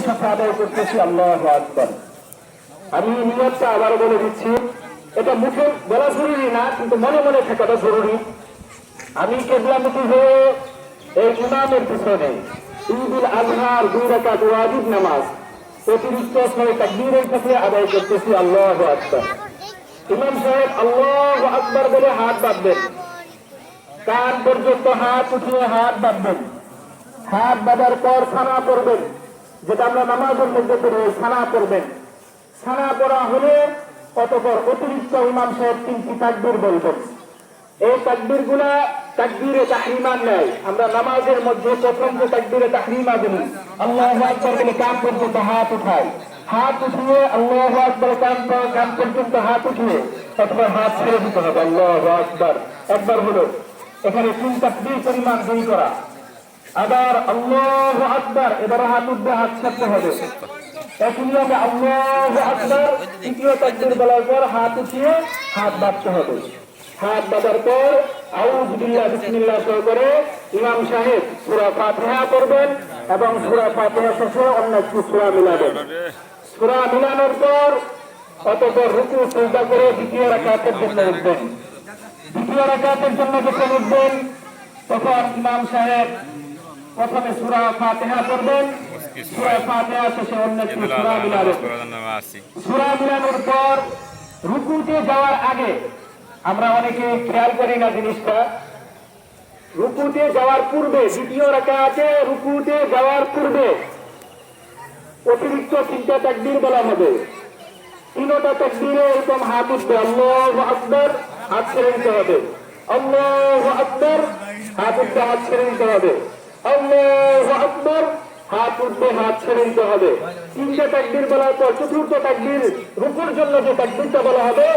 সাথে আদায় করতেছি আল্লাহু আকবার। আমি নিয়তটা আবারও বলে দিচ্ছি, এটা মুখে বলা জরুরি না, কিন্তু মনে মনে থাকাটা জরুরি। আমি কেবলামুখী হয়ে এই ইমামের পিছনে ঈদুল আজহার 2 রাকাত ওয়াজিব নামাজ অতিরিক্ত 6 তাকবীরের সাথে আদায় করতেছি আল্লাহু আকবার। ইমাম সাহেব আল্লাহু আকবার বলে হাত বাঁধবেন, কান পর্যন্ত হাত উঠিয়ে হাত বাঁধবেন। হাত বাঁধার পর ছানা পড়বেন, যেটা আমরা নামাজের মধ্যে পড়ি, ছানা পড়বেন। ছানা পড়া হলে অতঃপর অতিরিক্ত ইমাম সাহেব 3টি তাকবীর বলবেন। এই তাকবীর গুলা তাকবীরে তাহরিমা নেয়। আমরা নামাজের মধ্যে প্রথম যে তাকবীরে তাহরিমা বলি, আল্লাহু আকবার বলে কান পর্যন্ত হাত উঠাই, হাত উঠিয়ে আল্লাহু আকবার কান পর্যন্ত হাত উঠিয়ে অথবা হাত ছেড়ে দিতে হবে। আল্লাহু আকবার একবার হলো, এখানে 3 তাকবীর পরিমাণ বই করা। আবার আল্লাহু আকবার, এবারে হাত উঠবে, হাত ছাড়তে হবে। একই নিয়মে আল্লাহু আকবার, তৃতীয় তাকবীর বলার পর হাত উঠিয়ে হাত বাঁধতে হবে। হাত বাঁধার পর আউযু বিল্লাহ বিসমিল্লাহ করে ইমাম সাহেব সূরা ফাতিহা পড়বেন এবং সূরা ফাতিহা শেষে অন্য একটি সূরা মিলাবেন। সূরা মিলানোর পর অতঃপর রুকু সিজদা করে দ্বিতীয় রাকাতের জন্য উঠবেন। দ্বিতীয় রাকাতের জন্য যখন উঠবেন তখন ইমাম সাহেব প্রথমে সূরা ফাতিহা পড়বেন, সূরা ফাতিহা শেষে অন্য একটি সূরা মিলাবেন। সূরা মিলানোর পর রুকুতে যাওয়ার আগে আমরা অনেকে খেয়াল করি না জিনিসটা, রুকুতে যাওয়ার পূর্বে, দ্বিতীয় রাকাতে রুকুতে যাওয়ার পূর্বে অতিরিক্ত 3টা তাকবীর বলা হবে। 3টা তাকবীরে এরকম হাত উঠবে, আল্লাহু আকবার, হাত ছেড়ে দিতে হবে। আল্লাহু আকবার, হাত উঠবে, হাত ছেড়ে দিতে হবে। আল্লাহু আকবার, হাত উঠবে, হাত ছেড়ে দিতে হবে। 3টা তাকবীর বলার পর চতুর্থ তাকবীর রুকুর জন্য যে তাকবীরটা বলা হবে